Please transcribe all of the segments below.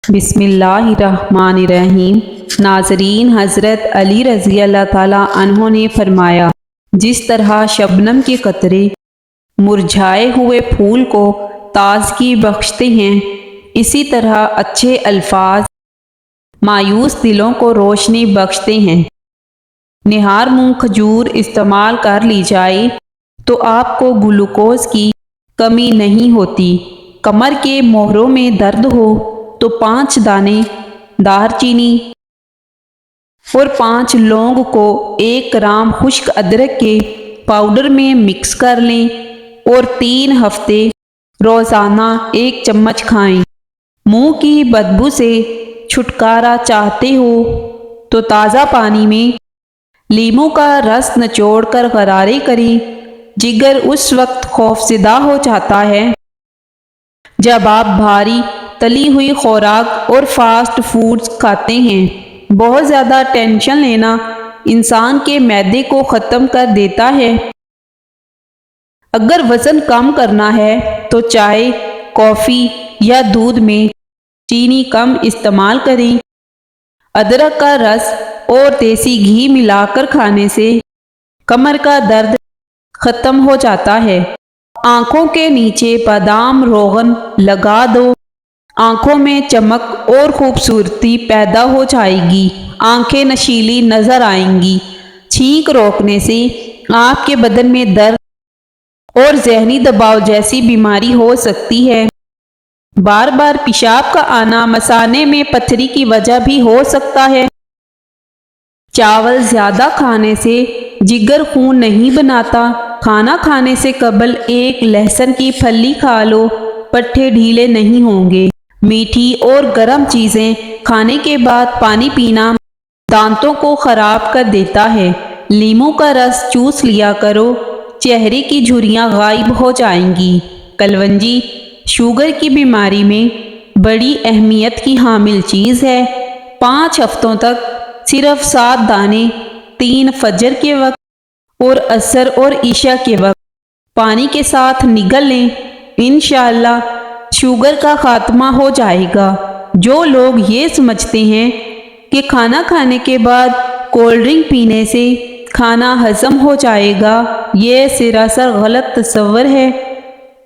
بسم اللہ الرحمن الرحیم۔ ناظرین، حضرت علی رضی اللہ تعالیٰ عنہ نے فرمایا، جس طرح شبنم کے قطرے مرجھائے ہوئے پھول کو تازگی بخشتے ہیں، اسی طرح اچھے الفاظ مایوس دلوں کو روشنی بخشتے ہیں۔ نہار منہ کھجور استعمال کر لی جائے تو آپ کو گلوکوز کی کمی نہیں ہوتی۔ کمر کے موہروں میں درد ہو تو 5 دانے دار چینی اور 5 لونگ کو 1 گرام خشک ادرک کے پاؤڈر میں مکس کر لیں اور 3 ہفتے روزانہ 1 چمچ کھائیں۔ منہ کی بدبو سے چھٹکارا چاہتے ہو تو تازہ پانی میں لیموں کا رس نچوڑ کر غرارے کریں۔ جگر اس وقت خوفزدہ ہو جاتا ہے جب آپ بھاری تلی ہوئی خوراک اور فاسٹ فوڈز کھاتے ہیں۔ بہت زیادہ ٹینشن لینا انسان کے معدے کو ختم کر دیتا ہے۔ اگر وزن کم کرنا ہے تو چائے، کافی یا دودھ میں چینی کم استعمال کریں۔ ادرک کا رس اور دیسی گھی ملا کر کھانے سے کمر کا درد ختم ہو جاتا ہے۔ آنکھوں کے نیچے بادام روغن لگا دو، آنکھوں میں چمک اور خوبصورتی پیدا ہو جائے گی، آنکھیں نشیلی نظر آئیں گی۔ چھینک روکنے سے آپ کے بدن میں درد اور ذہنی دباؤ جیسی بیماری ہو سکتی ہے۔ بار بار پیشاب کا آنا مثانے میں پتھری کی وجہ بھی ہو سکتا ہے۔ چاول زیادہ کھانے سے جگر خون نہیں بناتا۔ کھانا کھانے سے قبل 1 لہسن کی پھلی کھا لو، پٹھے ڈھیلے نہیں ہوں گے۔ میٹھی اور گرم چیزیں کھانے کے بعد پانی پینا دانتوں کو خراب کر دیتا ہے۔ لیموں کا رس چوس لیا کرو، چہرے کی جھریاں غائب ہو جائیں گی۔ کلونجی شوگر کی بیماری میں بڑی اہمیت کی حامل چیز ہے۔ 5 ہفتوں تک صرف 7 دانے 3 فجر کے وقت اور عصر اور عشاء کے وقت پانی کے ساتھ نگل لیں، انشاءاللہ شوگر کا خاتمہ ہو جائے گا۔ جو لوگ یہ سمجھتے ہیں کہ کھانا کھانے کے بعد کولڈ ڈرنک پینے سے کھانا ہضم ہو جائے گا، یہ سراسر غلط تصور ہے۔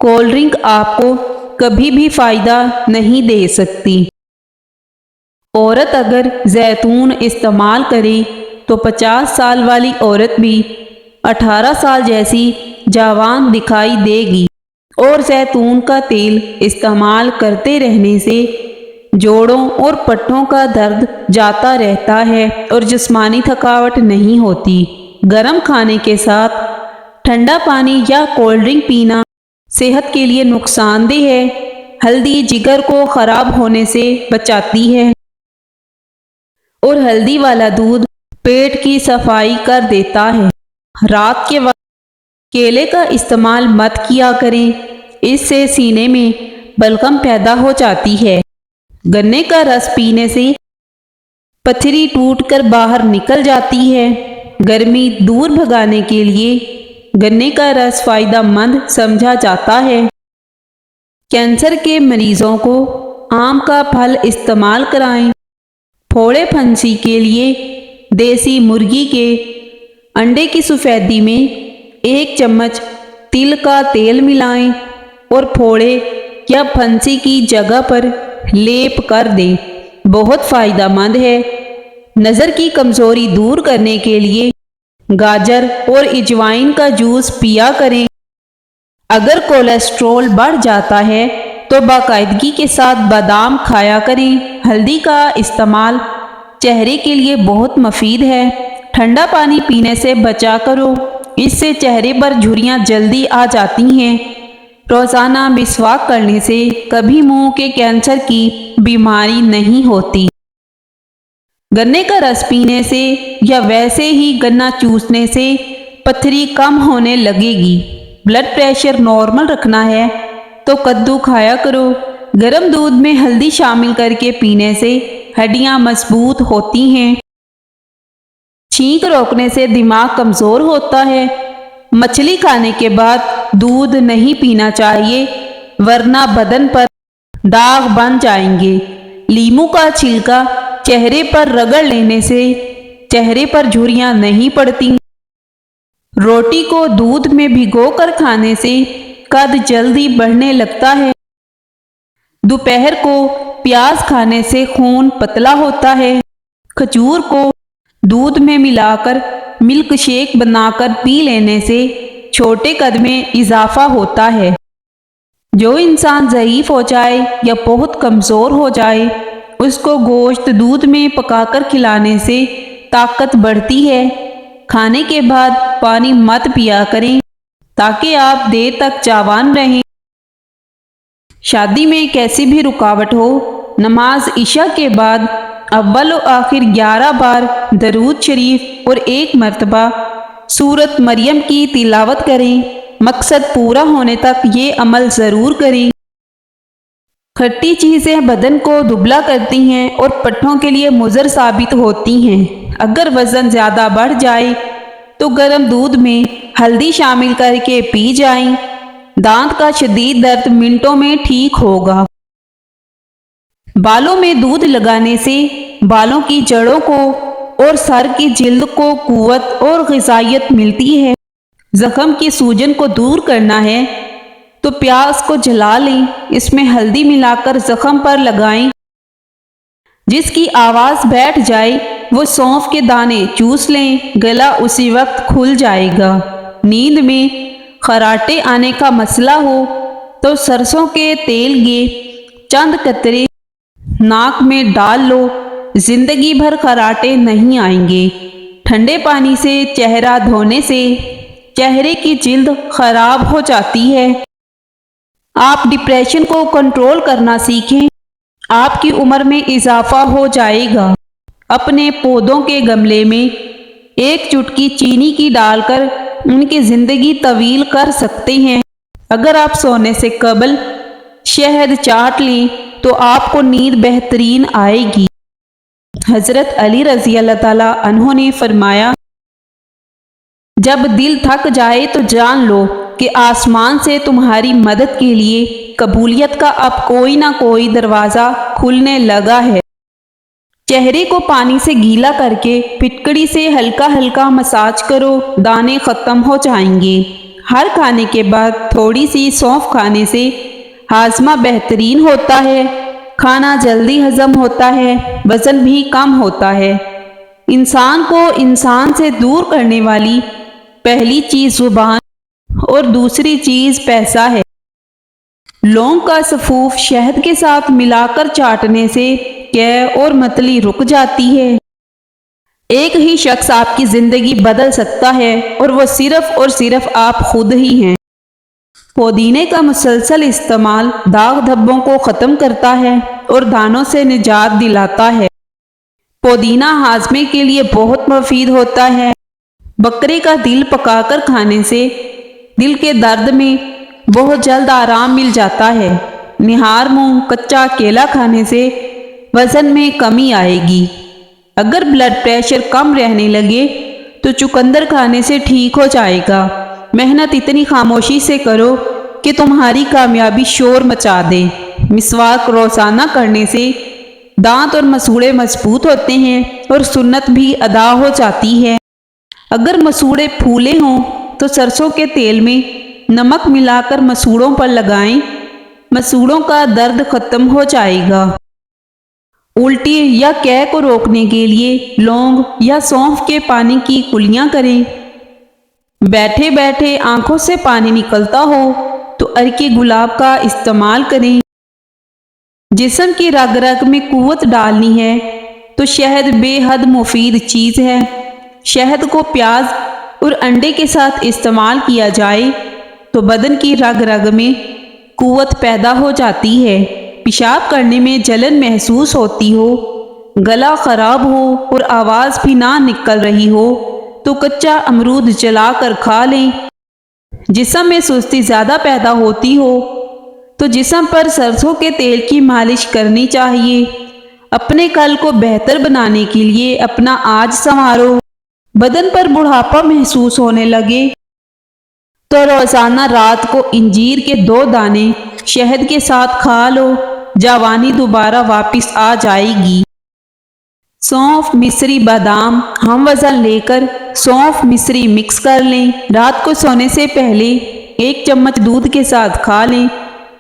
کولڈ ڈرنک آپ کو کبھی بھی فائدہ نہیں دے سکتی۔ عورت اگر زیتون استعمال کرے تو 50 سال والی عورت بھی 18 سال جیسی جوان دکھائی دے گی، اور زیتون کا تیل استعمال کرتے رہنے سے جوڑوں اور پٹھوں کا درد جاتا رہتا ہے اور جسمانی تھکاوٹ نہیں ہوتی۔ گرم کھانے کے ساتھ ٹھنڈا پانی یا کولڈ ڈرنک پینا صحت کے لیے نقصان دہ ہے۔ ہلدی جگر کو خراب ہونے سے بچاتی ہے اور ہلدی والا دودھ پیٹ کی صفائی کر دیتا ہے۔ رات کے وقت کیلے کا استعمال مت کیا کریں، اس سے سینے میں بلغم پیدا ہو جاتی ہے۔ گنے کا رس پینے سے پتھری ٹوٹ کر باہر نکل جاتی ہے۔ گرمی دور بھگانے کے لیے گنے کا رس فائدہ مند سمجھا جاتا ہے۔ کینسر کے مریضوں کو آم کا پھل استعمال کرائیں۔ پھوڑے پھنسی کے لیے دیسی مرغی کے انڈے کی سفیدی میں 1 چمچ تل کا تیل ملائیں اور پھوڑے یا پھنسی کی جگہ پر لیپ کر دیں، بہت فائدہ مند ہے۔ نظر کی کمزوری دور کرنے کے لیے گاجر اور اجوائن کا جوس پیا کریں۔ اگر کولیسٹرول بڑھ جاتا ہے تو باقاعدگی کے ساتھ بادام کھایا کریں۔ ہلدی کا استعمال چہرے کے لیے بہت مفید ہے۔ ٹھنڈا پانی پینے سے بچا کرو، اس سے چہرے پر جھریاں جلدی آ جاتی ہیں۔ روزانہ مسواک کرنے سے کبھی منہ کے کینسر کی بیماری نہیں ہوتی۔ گنے کا رس پینے سے یا ویسے ہی گنا چوسنے سے پتھری کم ہونے لگے گی۔ بلڈ پریشر نارمل رکھنا ہے تو کدو کھایا کرو۔ گرم دودھ میں ہلدی شامل کر کے پینے سے ہڈیاں مضبوط ہوتی ہیں۔ چھینک روکنے سے دماغ کمزور ہوتا ہے۔ مچھلی کھانے کے بعد دودھ نہیں پینا چاہیے ورنہ بدن پر داغ بن جائیں گے۔ لیمو کا چھلکا چہرے پر رگڑ لینے سے چہرے پر جھریاں نہیں پڑتی۔ روٹی کو دودھ میں بھگو کر کھانے سے قد جلدی بڑھنے لگتا ہے۔ دوپہر کو پیاز کھانے سے خون پتلا ہوتا ہے۔ کھجور کو دودھ میں ملا کر ملک شیک بنا کر پی لینے سے چھوٹے قد میں اضافہ ہوتا ہے۔ جو انسان ضعیف ہو جائے یا بہت کمزور ہو جائے اس کو گوشت دودھ میں پکا کر کھلانے سے طاقت بڑھتی ہے۔ کھانے کے بعد پانی مت پیا کریں تاکہ آپ دیر تک جوان رہیں۔ شادی میں کیسی بھی رکاوٹ ہو، نماز عشاء کے بعد اول و آخر 11 بار درود شریف اور 1 مرتبہ سورۃ مریم کی تلاوت کریں۔ مقصد پورا ہونے تک یہ عمل ضرور کریں۔ کھٹی چیزیں بدن کو دبلا کرتی ہیں اور پٹھوں کے لیے مضر ثابت ہوتی ہیں۔ اگر وزن زیادہ بڑھ جائے تو گرم دودھ میں ہلدی شامل کر کے پی جائیں۔ دانت کا شدید درد منٹوں میں ٹھیک ہوگا۔ بالوں میں دودھ لگانے سے بالوں کی جڑوں کو اور سر کی جلد کو قوت اور غذائیت ملتی ہے۔ زخم کی سوجن کو دور کرنا ہے تو پیاز کو جلا لیں، اس میں ہلدی ملا کر زخم پر لگائیں۔ جس کی آواز بیٹھ جائے وہ سونف کے دانے چوس لیں، گلا اسی وقت کھل جائے گا۔ نیند میں خراٹے آنے کا مسئلہ ہو تو سرسوں کے تیل کے چند قطرے ناک میں ڈال لو، زندگی بھر خراٹے نہیں آئیں گے۔ ٹھنڈے پانی سے چہرہ دھونے سے چہرے کی جلد خراب ہو جاتی ہے۔ آپ ڈپریشن کو کنٹرول کرنا سیکھیں، آپ کی عمر میں اضافہ ہو جائے گا۔ اپنے پودوں کے گملے میں 1 چٹکی چینی کی ڈال کر ان کی زندگی طویل کر سکتے ہیں۔ اگر آپ سونے سے قبل شہد چاٹ لیں تو آپ کو نیند بہترین آئے گی۔ حضرت علی رضی اللہ تعالیٰ عنہ نے فرمایا، جب دل تھک جائے تو جان لو کہ آسمان سے تمہاری مدد کے لیے قبولیت کا اب کوئی نہ کوئی دروازہ کھلنے لگا ہے۔ چہرے کو پانی سے گیلا کر کے پھٹکڑی سے ہلکا ہلکا مساج کرو، دانے ختم ہو جائیں گے۔ ہر کھانے کے بعد تھوڑی سی سونف کھانے سے ہاضمہ بہترین ہوتا ہے، کھانا جلدی ہضم ہوتا ہے، وزن بھی کم ہوتا ہے۔ انسان کو انسان سے دور کرنے والی پہلی چیز زبان اور دوسری چیز پیسہ ہے۔ لونگ کا سفوف شہد کے ساتھ ملا کر چاٹنے سے قے اور متلی رک جاتی ہے۔ ایک ہی شخص آپ کی زندگی بدل سکتا ہے اور وہ صرف اور صرف آپ خود ہی ہیں۔ پودینے کا مسلسل استعمال داغ دھبوں کو ختم کرتا ہے اور دانوں سے نجات دلاتا ہے۔ پودینہ ہاضمے کے لیے بہت مفید ہوتا ہے۔ بکرے کا دل پکا کر کھانے سے دل کے درد میں بہت جلد آرام مل جاتا ہے۔ نہار منہ کچا کیلا کھانے سے وزن میں کمی آئے گی۔ اگر بلڈ پریشر کم رہنے لگے تو چقندر کھانے سے ٹھیک ہو جائے گا۔ محنت اتنی خاموشی سے کرو کہ تمہاری کامیابی شور مچا دے۔ مسواک روزانہ کرنے سے دانت اور مسوڑے مضبوط ہوتے ہیں اور سنت بھی ادا ہو جاتی ہے۔ اگر مسوڑے پھولے ہوں تو سرسوں کے تیل میں نمک ملا کر مسوڑوں پر لگائیں، مسوڑوں کا درد ختم ہو جائے گا۔ الٹی یا قے کو روکنے کے لیے لونگ یا سونف کے پانی کی کلیاں کریں۔ بیٹھے بیٹھے آنکھوں سے پانی نکلتا ہو تو عرق گلاب کا استعمال کریں۔ جسم کی رگ رگ میں قوت ڈالنی ہے تو شہد بے حد مفید چیز ہے۔ شہد کو پیاز اور انڈے کے ساتھ استعمال کیا جائے تو بدن کی رگ رگ میں قوت پیدا ہو جاتی ہے۔ پیشاب کرنے میں جلن محسوس ہوتی ہو، گلا خراب ہو اور آواز بھی نہ نکل رہی ہو تو کچا امرود جلا کر کھا لیں۔ جسم میں سستی زیادہ پیدا ہوتی ہو تو جسم پر سرسوں کے تیل کی مالش کرنی چاہیے۔ اپنے کل کو بہتر بنانے کے لیے اپنا آج سنوارو۔ بدن پر بڑھاپا محسوس ہونے لگے تو روزانہ رات کو انجیر کے 2 دانے شہد کے ساتھ کھا لو۔ جوانی دوبارہ واپس آ جائے گی۔ سونف، مصری بادام ہم وزن لے کر سونف مصری مکس کر لیں۔ رات کو سونے سے پہلے 1 چمچ دودھ کے ساتھ کھا لیں۔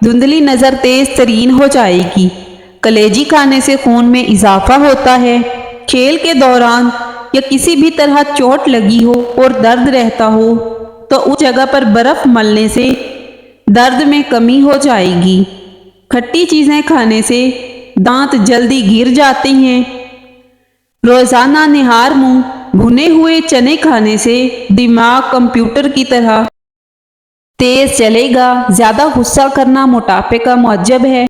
دھندلی نظر تیز ترین ہو جائے گی۔ کلیجی کھانے سے خون میں اضافہ ہوتا ہے۔ کھیل کے دوران یا کسی بھی طرح چوٹ لگی ہو اور درد رہتا ہو تو اس جگہ پر برف ملنے سے درد میں کمی ہو جائے گی۔ کھٹی چیزیں کھانے سے دانت جلدی گر جاتے ہیں۔ روزانہ نہار منہ بھنے ہوئے چنے کھانے سے دماغ کمپیوٹر کی طرح تیز چلے گا۔ زیادہ غصہ کرنا موٹاپے کا معجب ہے۔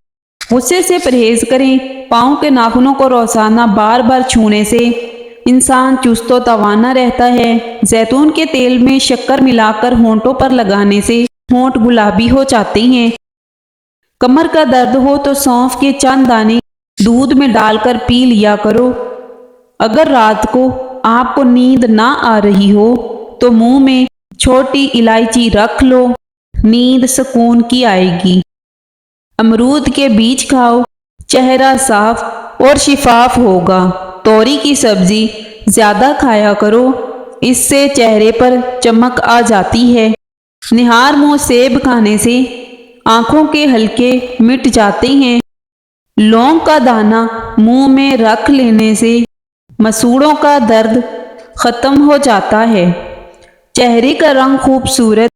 غصے سے پرہیز کریں۔ پاؤں کے ناخنوں کو روزانہ بار بار چھونے سے انسان چست و توانا رہتا ہے۔ زیتون کے تیل میں شکر ملا کر ہونٹوں پر لگانے سے ہونٹ گلابی ہو جاتے ہیں۔ کمر کا درد ہو تو سونف کے چند دانے دودھ میں ڈال کر پی لیا کرو۔ اگر رات کو آپ کو نیند نہ آ رہی ہو تو منہ میں چھوٹی الائچی رکھ لو، نیند سکون کی آئے گی۔ امرود کے بیج کھاؤ، چہرہ صاف اور شفاف ہوگا۔ توری کی سبزی زیادہ کھایا کرو، اس سے چہرے پر چمک آ جاتی ہے۔ نہار منہ سیب کھانے سے آنکھوں کے حلقے مٹ جاتے ہیں۔ لونگ کا دانہ منہ میں رکھ لینے سے مسوڑوں کا درد ختم ہو جاتا ہے۔ چہرے کا رنگ خوبصورت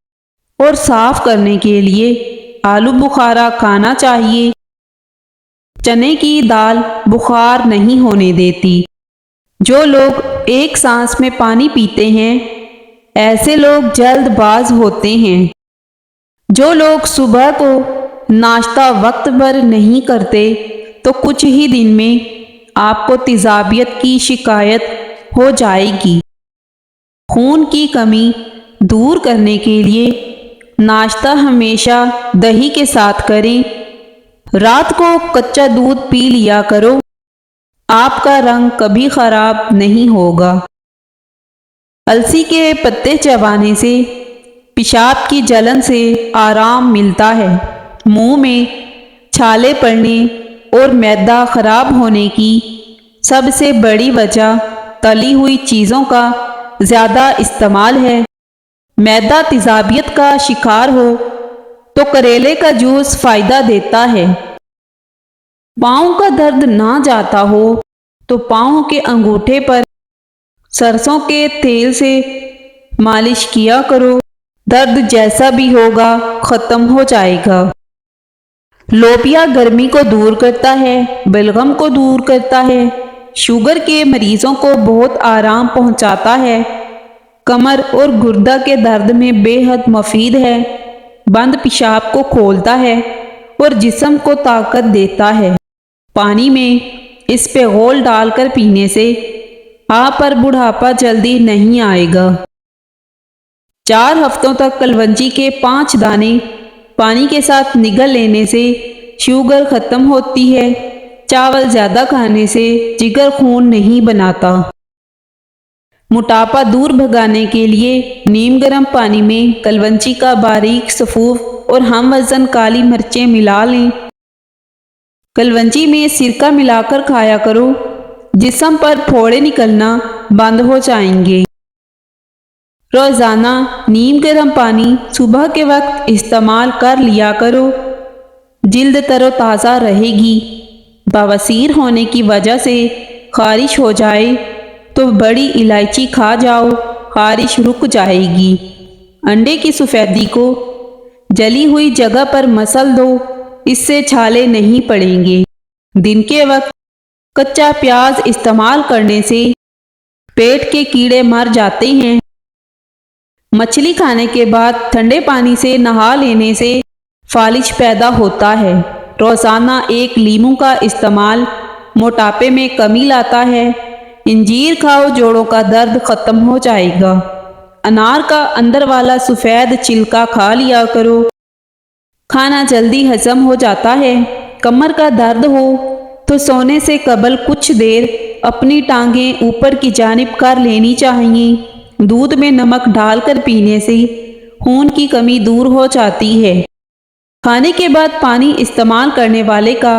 اور صاف کرنے کے لیے آلو بخارا کھانا چاہیے۔ چنے کی دال بخار نہیں ہونے دیتی۔ جو لوگ ایک سانس میں پانی پیتے ہیں ایسے لوگ جلد باز ہوتے ہیں۔ جو لوگ صبح کو ناشتہ وقت پر نہیں کرتے تو کچھ ہی دن میں آپ کو تیزابیت کی شکایت ہو جائے گی۔ خون کی کمی دور کرنے کے لیے ناشتہ ہمیشہ دہی کے ساتھ کریں۔ رات کو کچا دودھ پی لیا کرو، آپ کا رنگ کبھی خراب نہیں ہوگا۔ السی کے پتے چبانے سے پیشاب کی جلن سے آرام ملتا ہے۔ منہ میں چھالے پڑنے اور معدہ خراب ہونے کی سب سے بڑی وجہ تلی ہوئی چیزوں کا زیادہ استعمال ہے۔ معدہ تیزابیت کا شکار ہو تو کریلے کا جوس فائدہ دیتا ہے۔ پاؤں کا درد نہ جاتا ہو تو پاؤں کے انگوٹھے پر سرسوں کے تیل سے مالش کیا کرو، درد جیسا بھی ہوگا ختم ہو جائے گا۔ لوبیا گرمی کو دور کرتا ہے، بلغم کو دور کرتا ہے، شوگر کے مریضوں کو بہت آرام پہنچاتا ہے، کمر اور گردہ کے درد میں بے حد مفید ہے، بند پیشاب کو کھولتا ہے اور جسم کو طاقت دیتا ہے۔ پانی میں اس پہ گھول ڈال کر پینے سے آپ پر بڑھاپا جلدی نہیں آئے گا۔ 4 ہفتوں تک کلونجی کے 5 دانے پانی کے ساتھ نگل لینے سے شوگر ختم ہوتی ہے۔ چاول زیادہ کھانے سے جگر خون نہیں بناتا۔ موٹاپا دور بھگانے کے لیے نیم گرم پانی میں کلونجی کا باریک سفوف اور ہم وزن کالی مرچیں ملا لیں۔ کلونجی میں سرکہ ملا کر کھایا کرو، جسم پر پھوڑے نکلنا بند ہو جائیں گے۔ روزانہ نیم گرم پانی صبح کے وقت استعمال کر لیا کرو، جلد تر و تازہ رہے گی۔ بواسیر ہونے کی وجہ سے خارش ہو جائے تو بڑی الائچی کھا جاؤ، خارش رک جائے گی۔ انڈے کی سفیدی کو جلی ہوئی جگہ پر مسل دو، اس سے چھالے نہیں پڑیں گے۔ دن کے وقت کچا پیاز استعمال کرنے سے پیٹ کے کیڑے مر جاتے ہیں۔ مچھلی کھانے کے بعد ٹھنڈے پانی سے نہا لینے سے فالج پیدا ہوتا ہے۔ روزانہ 1 لیموں کا استعمال موٹاپے میں کمی لاتا ہے۔ انجیر کھاؤ، جوڑوں کا درد ختم ہو جائے گا۔ انار کا اندر والا سفید چھلکا کھا لیا کرو، کھانا جلدی ہضم ہو جاتا ہے۔ کمر کا درد ہو تو سونے سے قبل کچھ دیر اپنی ٹانگیں اوپر کی جانب کر لینی چاہیے۔ دودھ میں نمک ڈال کر پینے سے خون کی کمی دور ہو جاتی ہے۔ کھانے کے بعد پانی استعمال کرنے والے کا